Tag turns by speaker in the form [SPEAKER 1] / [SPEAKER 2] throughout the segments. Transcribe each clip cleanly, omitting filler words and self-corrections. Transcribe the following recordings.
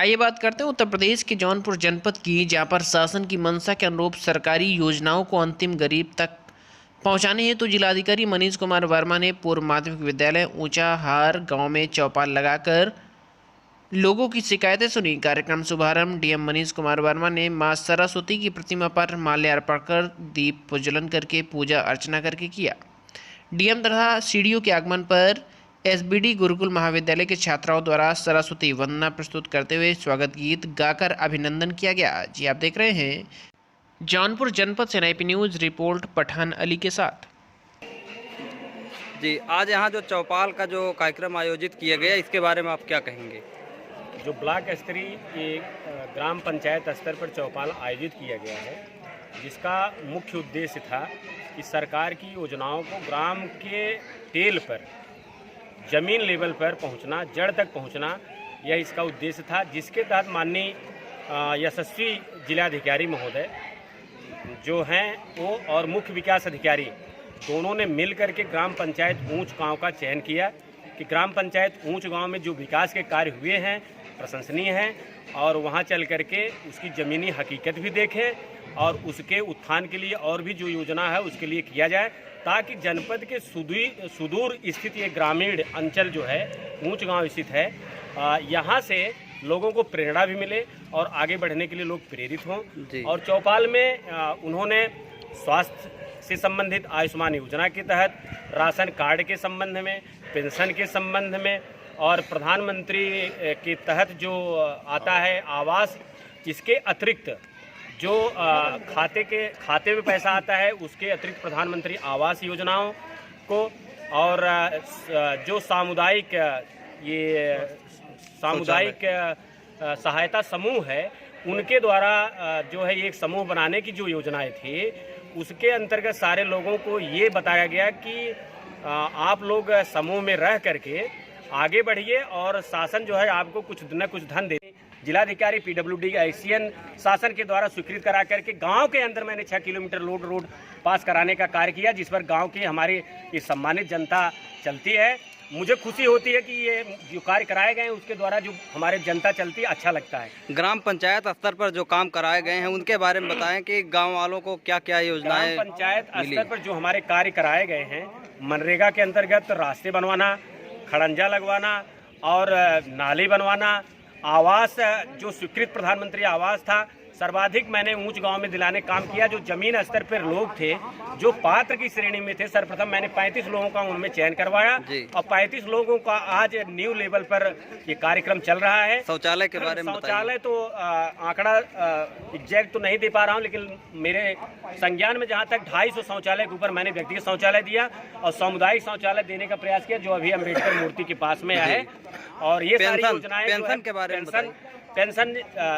[SPEAKER 1] आइए बात करते हैं उत्तर प्रदेश के जौनपुर जनपद की, जहां पर शासन की मंशा के अनुरूप सरकारी योजनाओं को अंतिम गरीब तक पहुंचाने हेतु जिलाधिकारी मनीष कुमार वर्मा ने पूर्व माध्यमिक विद्यालय ऊंचाहार गांव में चौपाल लगाकर लोगों की शिकायतें सुनी। कार्यक्रम शुभारंभ डीएम मनीष कुमार वर्मा ने मां सरस्वती की प्रतिमा पर माल्यार्पण कर दीप प्रज्वलन करके पूजा अर्चना करके किया। डीएम तथा सीडीओ के आगमन पर एसबीडी गुरुकुल महाविद्यालय के छात्राओं द्वारा सरस्वती वंदना प्रस्तुत करते हुए स्वागत गीत गाकर अभिनंदन किया गया। जी आप देख रहे हैं जौनपुर जनपद से NIP news report Pathan Ali के साथ।
[SPEAKER 2] जी, आज यहाँ जो चौपाल का जो कार्यक्रम आयोजित किया गया, इसके बारे में आप क्या कहेंगे?
[SPEAKER 3] जो ब्लॉक स्तरीय ग्राम पंचायत स्तर पर चौपाल आयोजित किया गया है, जिसका मुख्य उद्देश्य था कि सरकार की योजनाओं को ग्राम के टेल पर, जमीन लेवल पर पहुंचना, जड़ तक पहुंचना, यह इसका उद्देश्य था। जिसके तहत माननीय यशस्वी जिलाधिकारी महोदय जो हैं वो और मुख्य विकास अधिकारी दोनों ने मिल करके ग्राम पंचायत ऊंच गांव का चयन किया कि ग्राम पंचायत ऊंच गांव में जो विकास के कार्य हुए हैं प्रशंसनीय हैं, और वहां चल करके उसकी ज़मीनी हकीकत भी देखें और उसके उत्थान के लिए और भी जो योजना है उसके लिए किया जाए, ताकि जनपद के सुदूर स्थित ये ग्रामीण अंचल जो है, ऊंच गांव स्थित है, यहाँ से लोगों को प्रेरणा भी मिले और आगे बढ़ने के लिए लोग प्रेरित हों। और चौपाल में उन्होंने स्वास्थ्य से संबंधित आयुष्मान योजना के तहत, राशन कार्ड के संबंध में, पेंशन के संबंध में, और प्रधानमंत्री के तहत जो आता है आवास, इसके अतिरिक्त जो खाते में पैसा आता है उसके अतिरिक्त प्रधानमंत्री आवास योजनाओं को, और जो सामुदायिक सहायता समूह है उनके द्वारा जो है एक समूह बनाने की जो योजनाएं थी, उसके अंतर्गत सारे लोगों को ये बताया गया कि आप लोग समूह में रह करके आगे बढ़िए और शासन जो है आपको कुछ न कुछ धन दे। जिलाधिकारी PWD ICN शासन के द्वारा स्वीकृत करा करके गांव के अंदर मैंने 6 किलोमीटर रोड पास कराने का कार्य किया, जिस पर गांव की हमारी ये सम्मानित जनता चलती है। मुझे खुशी होती है कि ये जो कार्य कराए गए हैं उसके द्वारा जो हमारे जनता चलती है, अच्छा लगता है।
[SPEAKER 2] ग्राम पंचायत स्तर पर जो काम कराए गए हैं उनके बारे में बताएं कि गांव वालों को क्या क्या योजनाएं
[SPEAKER 3] ग्राम पंचायत स्तर पर जो हमारे कार्य कराए गए हैं, मनरेगा के अंतर्गत रास्ते बनवाना, खड़ंजा लगवाना और नाले बनवाना, आवास जो स्वीकृत प्रधानमंत्री आवास था सर्वाधिक मैंने ऊंच गांव में दिलाने काम किया। जो जमीन स्तर पर लोग थे जो पात्र की श्रेणी में थे, सर्वप्रथम मैंने 35 लोगों का उनमें चयन करवाया और 35 लोगों का आज न्यू लेवल पर ये कार्यक्रम चल रहा है।
[SPEAKER 2] शौचालय के बारे में
[SPEAKER 3] शौचालय तो आंकड़ा एग्जैक्ट तो नहीं दे पा रहा हूँ, लेकिन मेरे संज्ञान में जहाँ तक 250 शौचालय के ऊपर मैंने व्यक्तिगत शौचालय दिया और सामुदायिक शौचालय देने का प्रयास किया, जो अभी अम्बेडकर मूर्ति के पास में है। और ये सारी योजनाएं, पेंशन के बारे में पेंशन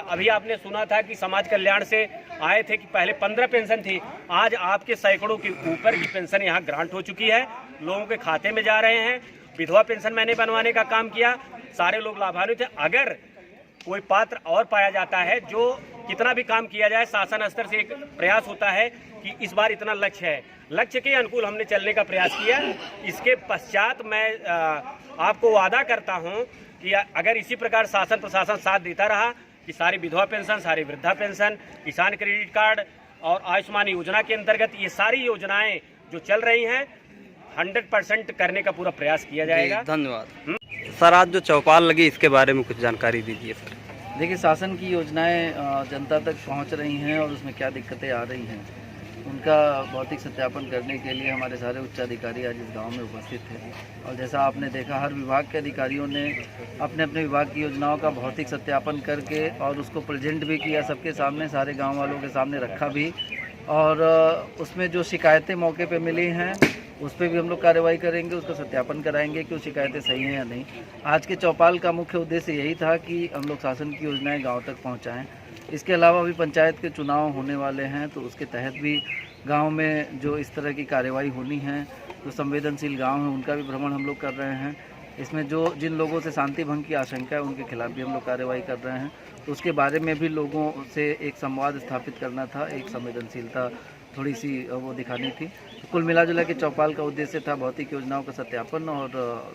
[SPEAKER 3] अभी आपने सुना था कि समाज कल्याण से आए थे कि पहले 15 पेंशन थी, आज आपके सैकड़ों के ऊपर की पेंशन यहाँ ग्रांट हो चुकी है, लोगों के खाते में जा रहे हैं। विधवा पेंशन मैंने बनवाने का काम किया, सारे लोग लाभान्वित हैं। अगर कोई पात्र और पाया जाता है, जो कितना भी काम किया जाए शासन स्तर से एक प्रयास होता है कि इस बार इतना लक्ष्य है, लक्ष्य के अनुकूल हमने चलने का प्रयास किया। इसके पश्चात मैं आपको वादा करता हूँ कि अगर इसी प्रकार शासन प्रशासन साथ देता रहा कि सारी विधवा पेंशन, सारी वृद्धा पेंशन, किसान क्रेडिट कार्ड और आयुष्मान योजना के अंतर्गत ये सारी योजनाएं जो चल रही हैं 100% करने का पूरा प्रयास किया जाएगा।
[SPEAKER 2] धन्यवाद सर। आज जो चौपाल लगी इसके बारे में कुछ जानकारी दीजिए सर।
[SPEAKER 4] देखिए, शासन की योजनाएं जनता तक पहुंच रही हैं और उसमें क्या दिक्कतें आ रही हैं, उनका भौतिक सत्यापन करने के लिए हमारे सारे उच्च अधिकारी आज इस गांव में उपस्थित थे। और जैसा आपने देखा, हर विभाग के अधिकारियों ने अपने अपने विभाग की योजनाओं का भौतिक सत्यापन करके और उसको प्रेजेंट भी किया सबके सामने, सारे गांव वालों के सामने रखा भी। और उसमें जो शिकायतें मौके पे मिली हैं उस पर भी हम लोग कार्रवाई करेंगे, उसका सत्यापन कराएंगे कि वो शिकायतें सही हैं या नहीं। आज के चौपाल का मुख्य उद्देश्य यही था कि हम लोग शासन की योजनाएँ गाँव तक पहुँचाएँ। इसके अलावा भी पंचायत के चुनाव होने वाले हैं, तो उसके तहत भी गांव में जो इस तरह की कार्रवाई होनी है, जो संवेदनशील गांव हैं उनका भी भ्रमण हम लोग कर रहे हैं। इसमें जो जिन लोगों से शांति भंग की आशंका है उनके खिलाफ भी हम लोग कार्रवाई कर रहे हैं, तो उसके बारे में भी लोगों से एक संवाद स्थापित करना था, एक संवेदनशीलता थोड़ी सी वो दिखानी थी। कुल मिला के चौपाल का उद्देश्य था भौतिक योजनाओं का सत्यापन और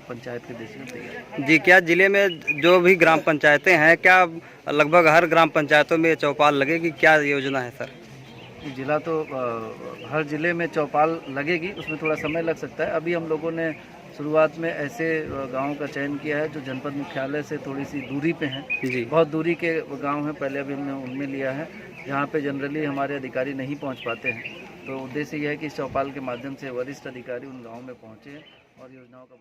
[SPEAKER 4] पंचायत के देशी तैयार।
[SPEAKER 2] जी, क्या जिले में जो भी ग्राम पंचायतें हैं, क्या लगभग हर ग्राम पंचायतों में चौपाल लगेगी? क्या योजना है सर?
[SPEAKER 4] जिला तो हर जिले में चौपाल लगेगी, उसमें थोड़ा समय लग सकता है। अभी हम लोगों ने शुरुआत में ऐसे गांवों का चयन किया है जो जनपद मुख्यालय से थोड़ी सी दूरी पे हैं।
[SPEAKER 2] जी,
[SPEAKER 4] बहुत दूरी के गांव हैं, पहले अभी हमने उनमें लिया है जहां पे जनरली हमारे अधिकारी नहीं पहुंच पाते हैं। तो उद्देश्य यह है कि इस चौपाल के माध्यम से वरिष्ठ अधिकारी उन गाँव में पहुँचे और योजनाओं का